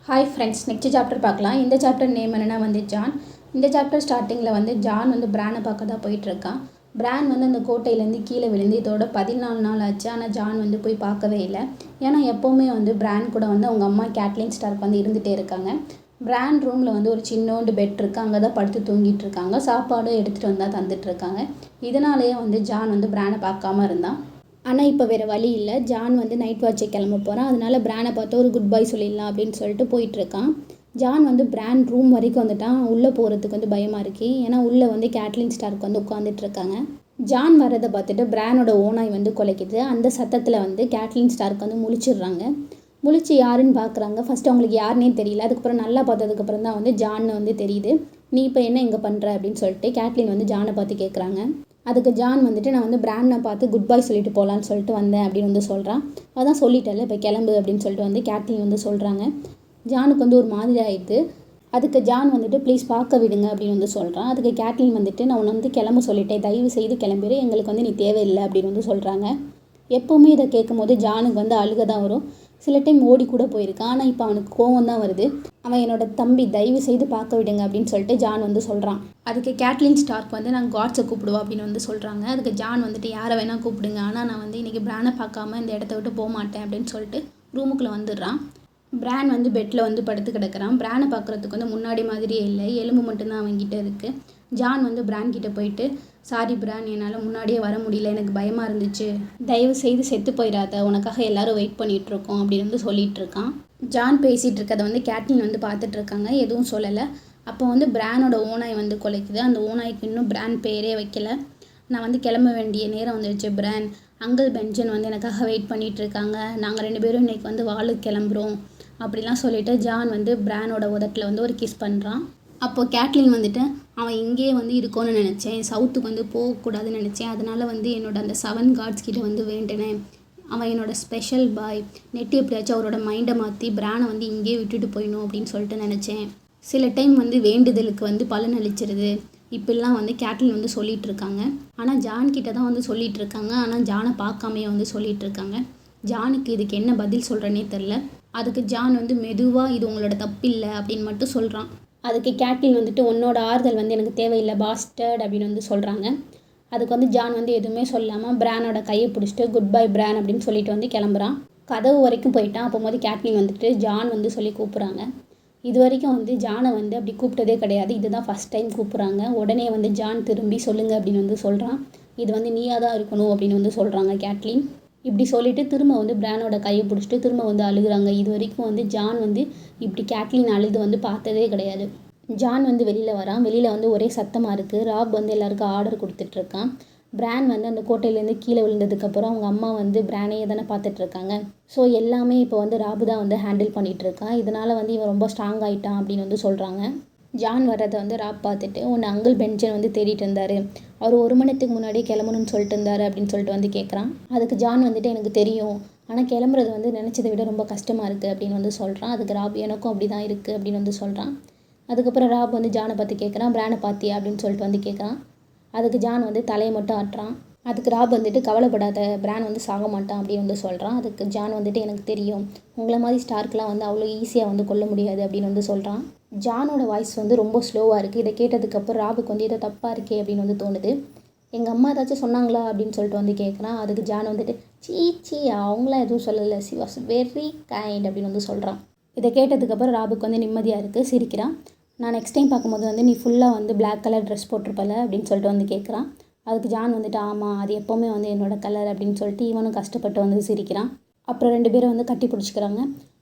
Hi friends, next chapter பார்க்கலாம். இந்த chapter name என்னென்னா ஜான். இந்த சாப்டர் ஸ்டார்டிங்கில் ஜான் பிரானை பார்க்க தான் போயிட்டுருக்கான். பிரான் அந்த கோட்டையிலேருந்து கீழே விழுந்து இதோட 14 நாள் ஆச்சு. ஆனால் ஜான் போய் பார்க்கவே இல்லை. ஏன்னா எப்போவுமே பிரான் கூட அவங்க அம்மா கேட்லின் ஸ்டார்க் இருந்துகிட்டே இருக்காங்க. பிரான் ரூமில் ஒரு சின்னோண்டு பெட் இருக்குது, அங்கே தான் படுத்து தூங்கிட்டு இருக்காங்க. சாப்பாடும் எடுத்துகிட்டு வந்தால் தந்துட்டுருக்காங்க. இதனாலேயே ஜான் பிரானை பார்க்காம இருந்தான். ஆனால் இப்போ வேறு வழி இல்லை. ஜான் நைட் வாட்சை கிளம்ப போகிறான். அதனால் பிரானை பார்த்து ஒரு குட் பை சொல்லிடலாம் அப்படின்னு சொல்லிட்டு போயிட்டுருக்கான். ஜான் பிரான் ரூம் வரைக்கும் வந்துட்டான். உள்ளே போகிறதுக்கு பயமாக இருக்குது. ஏன்னா உள்ளே கேட்லின் ஸ்டார்க் உட்காந்துட்டு இருக்காங்க. ஜான் வரதை பார்த்துட்டு பிரானோட ஓனாய் குலைக்குது. அந்த சத்தத்தில் கேட்லின் ஸ்டார்க் முழிச்சிடுறாங்க. முழிச்சு யாருன்னு பார்க்குறாங்க. ஃபஸ்ட்டு அவங்களுக்கு யாருன்னே தெரியல. அதுக்கப்புறம் நல்லா பார்த்ததுக்கப்புறம் தான் ஜான்னு தெரியுது. நீ இப்போ என்ன இங்கே பண்ணுற அப்படின்னு சொல்லிட்டு கேட்லின் ஜானை பார்த்து கேட்குறாங்க. அதுக்கு ஜான் நான் பிரானை பார்த்து குட் பை சொல்லிட்டு போகலான்னு சொல்லிட்டு வந்தேன் அப்படின்னு சொல்கிறான். அதான் சொல்லிட்டேன்ல, இப்போ கிளம்பு அப்படின்னு சொல்லிட்டு கேட்லின் சொல்கிறாங்க. ஜானுக்கு ஒரு மாதிரி ஆயிடுது. அதுக்கு ஜான் ப்ளீஸ் பார்க்க விடுங்க அப்படின்னு சொல்கிறான். அதுக்கு கேட்லின் நான் உன்னை கிளம்ப சொல்லிட்டேன், தயவு செய்து கிளம்பிடு, எங்களுக்கு நீ தேவையில்லை அப்படின்னு சொல்கிறாங்க. எப்போவுமே இதை கேட்கும் போது ஜானுக்கு அழுக தான் வரும். சில டைம் ஓடி கூட போயிருக்கான். ஆனால் இப்போ அவனுக்கு கோவம் தான் வருது. அவன் என்னோட தம்பி, தயவு செய்து பார்க்க விடுங்க அப்படின்னு சொல்லிட்டு ஜான் சொல்கிறான். அதுக்கு கேட்லின் ஸ்டார்க் நாங்கள் காட்ஸை கூப்பிடுவோம் அப்படின்னு சொல்கிறாங்க. அதுக்கு ஜான் யாரை வேணால் கூப்பிடுங்க, ஆனால் நான் இன்றைக்கி பிரானை பார்க்காம இந்த இடத்த விட்டு போக மாட்டேன் அப்படின்னு சொல்லிட்டு ரூமுக்குள்ளே வந்துடுறான். பிரான் பெட்டில் படுத்து கிடக்கிறான். பிரானை பார்க்குறதுக்கு முன்னாடி மாதிரியே இல்லை, எலும்பு மட்டும்தான் அவன்கிட்ட இருக்குது. ஜான் பிரான் கிட்டே போயிட்டு, சாரி பிரான், என்னால் முன்னாடியே வர முடியல, எனக்கு பயமாக இருந்துச்சு, தயவு செய்து செத்து போயிடாத, உனக்காக எல்லோரும் வெயிட் பண்ணிகிட்ருக்கோம் அப்படின்னு சொல்லிகிட்டு இருக்கான். ஜான் பேசிகிட்டு இருக்கதை கேட்லின் பார்த்துட்ருக்காங்க, எதுவும் சொல்லலை. அப்போ பிரானோட ஓனாய் குலைக்குது. அந்த ஓனாய்க்கு இன்னும் பிரான் பேரே வைக்கல. நான் கிளம்ப வேண்டிய நேரம் வந்துடுச்சு பிரான், அங்கிள் பென்ஜன் எனக்காக வெயிட் பண்ணிகிட்ருக்காங்க, நாங்கள் 2 பேரும் இன்றைக்கி வாளுக்கு கிளம்புறோம் அப்படிலாம் சொல்லிவிட்டு ஜான் பிரானோட உதட்டில் ஒரு கிஸ் பண்ணுறான். அப்போது கேட்லின் அவன் இங்கேயே இருக்கோன்னு நினச்சேன், சவுத்துக்கு போகக்கூடாதுன்னு நினச்சேன், அதனால் என்னோட அந்த 7 கார்ட்ஸ் கிட்ட வேண்டினேன், அவன் என்னோடய ஸ்பெஷல் பாய், நெட்டு எப்படியாச்சும் அவரோட மைண்டை மாற்றி பிரானை இங்கேயே விட்டுட்டு போயிடணும் அப்படின்னு சொல்லிட்டு நினச்சேன். சில டைம் வேண்டுதலுக்கு பலன் அளிச்சிருது, இப்படிலாம் கேட்லின் சொல்லிகிட்டு இருக்காங்க. ஆனால் ஜான் கிட்ட தான் சொல்லிகிட்டு இருக்காங்க. ஆனால் ஜானை பார்க்காமையே சொல்லிகிட்டு இருக்காங்க. ஜானுக்கு இதுக்கு என்ன பதில் சொல்கிறேன்னே தெரில. அதுக்கு ஜான் மெதுவாக இது உங்களோட தப்பில்லை அப்படின்னு மட்டும் சொல்கிறான். அதுக்கு கேட்லின் உன்னோட ஆறுதல் எனக்கு தேவையில்லை பாஸ்டர்ட் அப்படின்னு சொல்கிறாங்க. அதுக்கு ஜான் எதுவுமே சொல்லாமல் பிரானோட கையை பிடிச்சிட்டு குட் பை பிரான் அப்படின்னு சொல்லிட்டு கிளம்புறான். கதவு வரைக்கும் போயிட்டான். அப்போது கேட்லின் ஜான் சொல்லி கூப்பிட்றாங்க. இது வரைக்கும் ஜானை அப்படி கூப்பிட்டதே கிடையாது. இதுதான் ஃபஸ்ட் டைம் கூப்பிட்றாங்க. உடனே ஜான் திரும்பி சொல்லுங்கள் அப்படின்னு சொல்கிறான். இது நீயாக தான் இருக்கணும் அப்படின்னு சொல்கிறாங்க கேட்லின். இப்படி சொல்லிவிட்டு திரும்ப பிரானோட கையை பிடிச்சிட்டு திரும்ப அழுகுறாங்க. இது வரைக்கும் ஜான் இப்படி கேட்லின் அழுது பார்த்ததே கிடையாது. ஜான் வெளியில் வரான். வெளியில் ஒரே சத்தமாக இருக்குது. ராப் எல்லாருக்கும் ஆர்டர் கொடுத்துட்ருக்கான். பிரான் அந்த கோட்டையிலேருந்து கீழே விழுந்ததுக்கப்புறம் அவங்க அம்மா பிரானையே தானே பார்த்துட்ருக்காங்க. ஸோ எல்லாமே இப்போ ராபு தான் ஹேண்டில் பண்ணிகிட்ருக்கான். இதனால் இவன் ரொம்ப ஸ்ட்ராங் ஆகிட்டான் அப்படின்னு சொல்கிறாங்க. ஜான் வர்றதை ராப் பார்த்துட்டு, உன்னை அங்கிள் பென்ஜன் தேடிட்டு இருந்தார், அவர் 1 மணி நேரத்துக்கு முன்னாடியே கிளம்பணும்னு சொல்லிட்டு இருந்தார் அப்படின்னு சொல்லிட்டு கேட்குறான். அதுக்கு ஜான் எனக்கு தெரியும், ஆனால் கிளம்புறது நினச்சதை விட ரொம்ப கஷ்டமாக இருக்குது அப்படின்னு சொல்கிறான். அதுக்கு ராப் எனக்கும் அப்படி தான் இருக்குது அப்படின்னு சொல்கிறான். அதுக்கப்புறம் ராப் ஜானை பார்த்து கேட்குறான், பிரானை பார்த்தியா அப்படின்னு சொல்லிட்டு கேட்குறான். அதுக்கு ஜான் தலையை மட்டும் ஆட்டுறான். அதுக்கு ராப் கவலைப்படாத, பிரான் சாக மாட்டான் அப்படின்னு சொல்கிறான். அதுக்கு ஜான் எனக்கு தெரியும், உங்களை மாதிரி ஸ்டார்க்கெலாம் அவ்வளோ ஈஸியாக கொல்ல முடியாது அப்படின்னு சொல்கிறான். ஜானோட வாய்ஸ் ரொம்ப ஸ்லோவாக இருக்குது. இதை கேட்டதுக்கப்புறம் ராபுக்கு ஏதோ தப்பாக இருக்கே அப்படின்னு தோணுது. எங்கள் அம்மா ஏதாச்சும் சொன்னாங்களா அப்படின்னு சொல்லிட்டு கேட்குறான். அதுக்கு ஜான் சீ அவங்களாம் எதுவும் சொல்லலை, சி வாஸ் வெரி கைண்ட் அப்படின்னு சொல்கிறான். இதை கேட்டதுக்கப்புறம் ராபுக்கு நிம்மதியாக இருக்குது, சிரிக்கிறான். நான் நெக்ஸ்ட் டைம் பார்க்கும்போது நீ ஃபுல்லாக பிளாக் கலர் ட்ரெஸ் போட்டிருப்பல அப்படின்னு சொல்லிட்டு கேட்குறான். அதுக்கு ஜான் ஆமாம், அது எப்போவுமே என்னோட கலர் அப்படின்னு சொல்லிட்டு இவனும் கஷ்டப்பட்டு சிரிக்கிறான். அப்புறம் 2 பேரும் கட்டி பிடிச்சிக்கிறாங்க.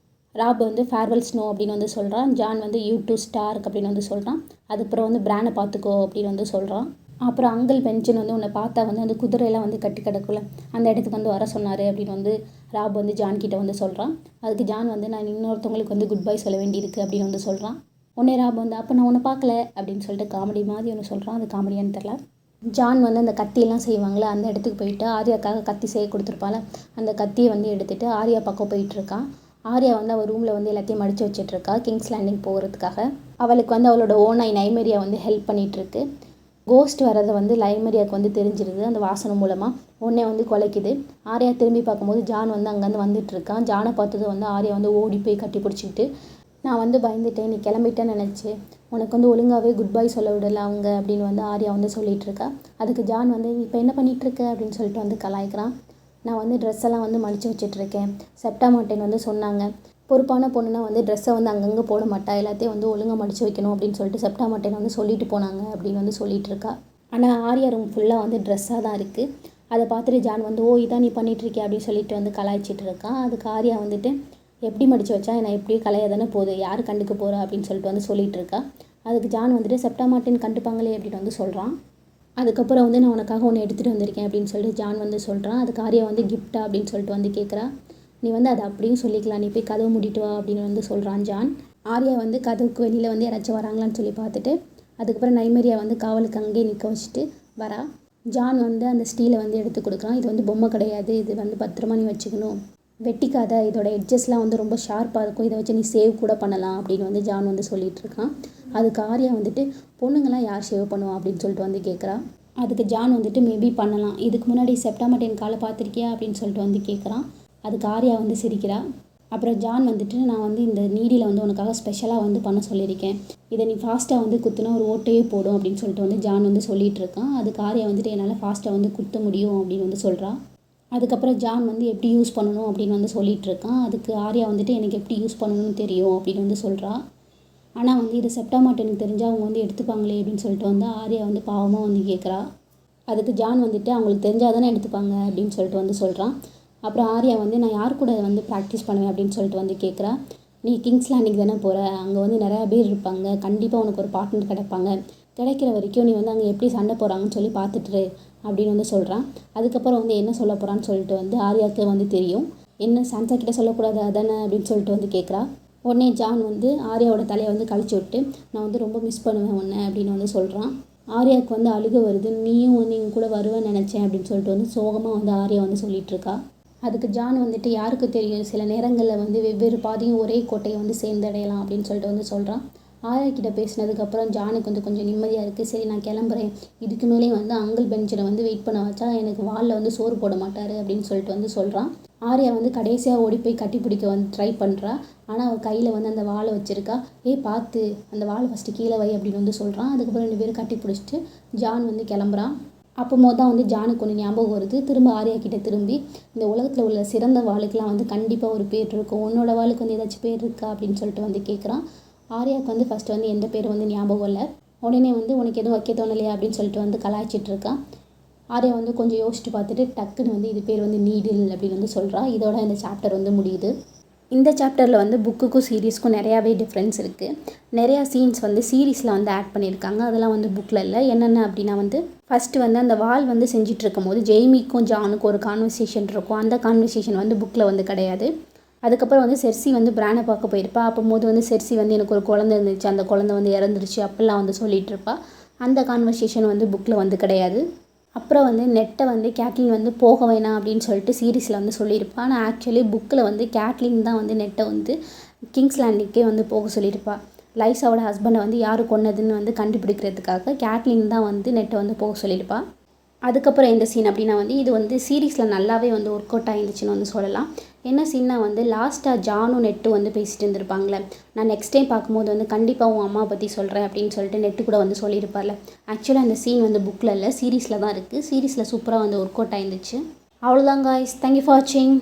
ராப் ஃபேர்வெல் ஸ்னோ அப்படின்னு சொல்கிறான். ஜான் யூ டு ஸ்டார்க் அப்படின்னு சொல்கிறான். அதுக்கப்புறம் பிரானை பார்த்துக்கோ அப்படின்னு சொல்கிறான். அப்புறம் அங்கிள் பென்ஜன் உன்னை பார்த்தா அந்த குதிரையெல்லாம் கட்டி கிடக்குள்ள அந்த இடத்துக்கு வர சொன்னார் அப்படின்னு ராப் ஜான் கிட்ட சொல்கிறான். அதுக்கு ஜான் நான் இன்னொருத்தவங்களுக்கு குட் பை சொல்ல வேண்டியிருக்கு அப்படின்னு சொல்கிறான். உடனே ராப் அப்போ நான் உன்னை பார்க்கல அப்படின்னு சொல்லிட்டு காமெடி மாதிரி ஒன்று சொல்கிறான். அது காமெடியான்னு தெரில. ஜான் அந்த கத்தியெல்லாம் செய்வாங்களே அந்த இடத்துக்கு போயிட்டு ஆர்யாக்காக கத்தி செய்ய கொடுத்துருப்பாள். அந்த கத்தியை எடுத்துகிட்டு ஆர்யா பக்கம் போயிட்டுருக்கான். ஆர்யா அவள் ரூமில் எல்லாத்தையும் மடித்து வச்சிட்ருக்கா கிங்ஸ் லேண்டிங் போகிறதுக்காக. அவளுக்கு அவளோட ஓனாய் நைமேரியா ஹெல்ப் பண்ணிகிட்ருக்கு. கோஸ்ட் வர்றதை லைமரியாவுக்கு தெரிஞ்சிருது அந்த வாசனை மூலமாக. உடனே குலைக்குது. ஆர்யா திரும்பி பார்க்கும்போது ஜான் அங்கேருந்து வந்துட்டுருக்கான். ஜானை பார்த்தது ஆர்யா ஓடி போய் கட்டி பிடிச்சிக்கிட்டு நான் வந்து பயந்துட்டேன், நீ கிளம்பிட்டேன்னு நினச்சேன். உனக்கு வந்து ஒழுங்காகவே குட் பை சொல்ல விடல அவங்க அப்படின்னு வந்து ஆர்யா வந்து சொல்லிகிட்ருக்கா. அதுக்கு ஜான் வந்து இப்போ என்ன பண்ணிகிட்ருக்க அப்படின்னு சொல்லிட்டு வந்து கலாய்க்கிறான். நான் வந்து ட்ரெஸ் எல்லாம் வந்து மடித்து வச்சிட்ருக்கேன். செப்டா மார்ட்டின் வந்து சொன்னாங்க, பொறுப்பான பொண்ணுனா வந்து ட்ரெஸ்ஸை வந்து அங்கங்கே போட மாட்டா, எல்லாத்தையும் வந்து ஒழுங்காக மடித்து வைக்கணும் அப்படின்னு சொல்லிட்டு செப்டா மார்ட்டின் வந்து சொல்லிட்டு போனாங்க அப்படின்னு வந்து சொல்லிகிட்டு இருக்கா. ஆனால் ஆர்யா ரூம் ஃபுல்லாக வந்து ட்ரெஸ்ஸாக தான் இருக்குது. அதை பார்த்துட்டு ஜான் வந்து ஓ இதான் நீ பண்ணிகிட்ருக்கே அப்படின்னு சொல்லிட்டு வந்து கலாய்ச்சிட்டு இருக்கான். அதுக்கு ஆர்யா வந்துட்டு எப்படி மடித்து வச்சா நான் எப்படி கலைய தானே போகுது, யார் கண்டுக்க போகிறா அப்படின்னு சொல்லிட்டு வந்து சொல்லிகிட்டு இருக்கா. அதுக்கு ஜான் வந்துட்டு செப்டா மார்ட்டின் கண்டுப்பாங்களே அப்படின்னு வந்து சொல்கிறான். அதுக்கப்புறம் வந்து நான் உனக்காக ஒன்று எடுத்துகிட்டு வந்திருக்கேன் அப்படின்னு சொல்லிட்டு ஜான் வந்து சொல்கிறான். அதுக்கு ஆர்யா வந்து கிஃப்ட்டா அப்படின்னு சொல்லிட்டு வந்து கேட்குறா. நீ வந்து அதை அப்படியும் சொல்லிக்கலாம், நீ போய் கதவை மூடிட்டு வா அப்படின்னு வந்து சொல்கிறான் ஜான். ஆர்யா வந்து கதவுக்கு வெளியில் வந்து யாராச்சும் வராங்களான்னு சொல்லி பார்த்துட்டு அதுக்கப்புறம் நைமேரியா வந்து காவலுக்கு அங்கேயே நிற்க வச்சுட்டு வரா. ஜான் வந்து அந்த ஸ்டீலை வந்து எடுத்து கொடுக்குறான். இது வந்து பொம்மை கிடையாது, இது வந்து பத்திரமா நீ வச்சுக்கணும், வெட்டிக்காத, இதோட எட்ஜஸ்லாம் வந்து ரொம்ப ஷார்ப்பாக இருக்கும், இதை வச்சு நீ சேவ் கூட பண்ணலாம் அப்படின்னு வந்து ஜான் வந்து சொல்லிகிட்டு இருக்கான். அதுக்கு ஆர்யா வந்துட்டு பொண்ணுங்களாம் யார் சேவ் பண்ணுவா அப்படின்னு சொல்லிட்டு வந்து கேட்குறா. அதுக்கு ஜான் வந்துட்டு மேபி பண்ணலாம், இதுக்கு முன்னாடி செப்டா மார்ட்டின் காலை பார்த்துருக்கியா அப்படின்னு சொல்லிட்டு வந்து கேட்குறான். அதுக்கு ஆர்யா வந்து சிரிக்கிறா. அப்புறம் ஜான் வந்துட்டு நான் வந்து இந்த நீடியில் வந்து உனக்காக ஸ்பெஷலாக வந்து பண்ண சொல்லியிருக்கேன், இதை நீ ஃபாஸ்ட்டாக வந்து குத்துனா ஒரு ஓட்டையே போடும் அப்படின்னு சொல்லிட்டு வந்து ஜான் வந்து சொல்லிகிட்டு இருக்கான். அதுக்கு ஆர்யா வந்துட்டு என்னால் ஃபாஸ்ட்டாக வந்து குத்த முடியும் அப்படின்னு வந்து சொல்கிறான். அதுக்கப்புறம் ஜான் வந்து எப்படி யூஸ் பண்ணணும் அப்படின்னு வந்து சொல்லிகிட்டு இருக்கான். அதுக்கு ஆர்யா வந்துட்டு எனக்கு எப்படி யூஸ் பண்ணணும்னு தெரியும் அப்படின்னு வந்து சொல்கிறா. ஆனால் வந்து இது செப்டா மார்ட்டினுக்கு தெரிஞ்சால் அவங்க வந்து எடுத்துப்பாங்களே அப்படின்னு சொல்லிட்டு வந்து ஆர்யா வந்து பாவமாக வந்து கேட்குறா. அதுக்கு ஜான் வந்துட்டு அவங்களுக்கு தெரிஞ்சால் தானே எடுத்துப்பாங்க அப்படின்னு சொல்லிட்டு வந்து சொல்கிறான். அப்புறம் ஆர்யா வந்து நான் யார் கூட வந்து ப்ராக்டிஸ் பண்ணுவேன் அப்படின்னு சொல்லிட்டு வந்து கேட்குறா. நீ கிங்ஸ் லேண்டிங் தானே போகிற, அங்கே வந்து நிறையா பேர் இருப்பாங்க, கண்டிப்பாக உனக்கு ஒரு பார்ட்னர் கிடைப்பாங்க, கிடைக்கிற வரைக்கும் நீ வந்து அங்கே எப்படி சண்டை போகிறாங்கன்னு சொல்லி பார்த்துட்டு அப்படின்னு வந்து சொல்கிறான். அதுக்கப்புறம் வந்து என்ன சொல்ல போகிறான்னு சொல்லிட்டு வந்து ஆர்யாவுக்கு வந்து தெரியும். என்ன சான்சா கிட்ட சொல்லக்கூடாது அதானே அப்படின்னு சொல்லிட்டு வந்து கேட்குறா. உடனே ஜான் வந்து ஆர்யாவோட தலையை வந்து கழிச்சு விட்டு நான் வந்து ரொம்ப மிஸ் பண்ணுவேன் உன்னை அப்படின்னு வந்து சொல்கிறான். ஆர்யாவுக்கு வந்து அழுக வருது. நீயும் வந்து எங்கள் கூட வருவேன்னு நினச்சேன் அப்படின்னு சொல்லிட்டு வந்து சோகமாக வந்து ஆர்யா வந்து சொல்லிகிட்டு இருக்கா. அதுக்கு ஜான் வந்துட்டு யாருக்கு தெரியும், சில நேரங்களில் வந்து வெவ்வேறு பாதையும் ஒரே கோட்டையை வந்து சேர்ந்தடையலாம் அப்படின்னு சொல்லிட்டு வந்து சொல்கிறான். ஆர்யா கிட்ட பேசினதுக்கப்புறம் ஜானுக்கு வந்து கொஞ்சம் நிம்மதியாக இருக்குது. சரி நான் கிளம்புறேன், இதுக்கு மேலே வந்து அங்கிள் பெஞ்சில் வந்து வெயிட் பண்ண வச்சா எனக்கு வாலில் வந்து சோறு போட மாட்டார் அப்படின்னு சொல்லிட்டு வந்து சொல்கிறான். ஆர்யா வந்து கடைசியாக ஓடி போய் கட்டி பிடிக்க வந்து ட்ரை பண்ணுறா. ஆனால் அவள் கையில் வந்து அந்த வாழை வச்சுருக்கா. பார்த்து அந்த வாழை ஃபஸ்ட்டு கீழே வை அப்படின்னு வந்து சொல்கிறான். அதுக்கப்புறம் 2 பேரும் கட்டி பிடிச்சிட்டு ஜான் வந்து கிளம்புறான். அப்போது தான் வந்து ஜானுக்கு ஒன்று ஞாபகம் வருது. திரும்ப ஆர்யா கிட்டே திரும்பி இந்த உலகத்தில் உள்ள சிறந்த வாளுக்கெலாம் வந்து கண்டிப்பாக ஒரு பேர் இருக்கும், உன்னோட வாளுக்கு வந்து ஏதாச்சும் பேர் இருக்கா அப்படின்னு சொல்லிட்டு வந்து கேட்குறான். ஆர்யாவுக்கு வந்து ஃபஸ்ட்டு வந்து எந்த பேர் வந்து ஞாபகம் இல்லை. உடனே வந்து உனக்கு எதுவும் வைக்க தோணலையா அப்படின்னு சொல்லிட்டு வந்து கலாய்ச்சிட்டு இருக்கான். ஆர்யா வந்து கொஞ்சம் யோசிச்சுட்டு பார்த்துட்டு டக்குன்னு வந்து இது பேர் வந்து நீடில் அப்படின்னு வந்து சொல்கிறா. இதோட இந்த சாப்டர் வந்து முடியுது. இந்த சாப்டரில் வந்து புக்குக்கும் சீரீஸ்க்கும் நிறையாவே டிஃப்ரென்ஸ் இருக்குது. நிறையா சீன்ஸ் வந்து சீரீஸில் வந்து ஆட் பண்ணியிருக்காங்க, அதெல்லாம் வந்து புக்கில் இல்லை. என்னென்ன அப்படின்னா வந்து ஃபஸ்ட்டு வந்து அந்த வால் வந்து செஞ்சுட்டு இருக்கும் போது ஜெய்மிக்கும் ஜானுக்கும் ஒரு கான்வர்சேஷன் இருக்கும். அந்த கான்வர்சேஷன் வந்து புக்கில் வந்து கிடையாது. அதுக்கப்புறம் வந்து செர்சி வந்து பிரானை பார்க்க போயிருப்பா. அப்போது வந்து செர்சி வந்து எனக்கு ஒரு குழந்தை இருந்துச்சு, அந்த குழந்தை வந்து இறந்துருச்சு அப்படிலாம் வந்து சொல்லிகிட்டு இருப்பா. அந்த கான்வர்சேஷன் வந்து புக்கில் வந்து கிடையாது. அப்புறம் வந்து நெட்டை வந்து கேட்லின் வந்து போக வேணாம் அப்படின்னு சொல்லிட்டு சீரீஸில் வந்து சொல்லியிருப்பா. ஆனால் ஆக்சுவலி புக்கில் வந்து கேட்லின் தான் வந்து நெட்டை வந்து கிங்ஸ் லேண்டிங்கே வந்து போக சொல்லியிருப்பா. லைஸாவோட ஹஸ்பண்டை வந்து யார் கொன்னதுன்னு வந்து கண்டுபிடிக்கிறதுக்காக கேட்லின் தான் வந்து நெட்டை வந்து போக சொல்லியிருப்பா. அதுக்கப்புறம் எந்த சீன் அப்படின்னா வந்து இது வந்து சீரீஸில் நல்லாவே வந்து ஒர்க் அவுட் ஆகிருந்துச்சின்னு வந்து சொல்லலாம். என்ன சீன்னா வந்து லாஸ்ட்டாக ஜானும் நெட்டு வந்து பேசிகிட்டு இருந்திருப்பாங்களே, நான் நெக்ஸ்ட் டைம் பார்க்கும்போது வந்து கண்டிப்பாக உன் அம்மா பற்றி சொல்கிறேன் அப்படின்னு சொல்லிட்டு நெட்டு கூட வந்து சொல்லியிருப்பார்ல. ஆக்சுவலாக அந்த சீன் வந்து புக்கில் இல்லை, சீரீஸில் தான் இருக்குது. சீரீஸில் சூப்பராக வந்து ஒர்க் அவுட் ஆகிருந்துச்சு. அவ்வளோதான் காய்ஸ், தேங்க்யூ ஃபார் வாட்சிங்.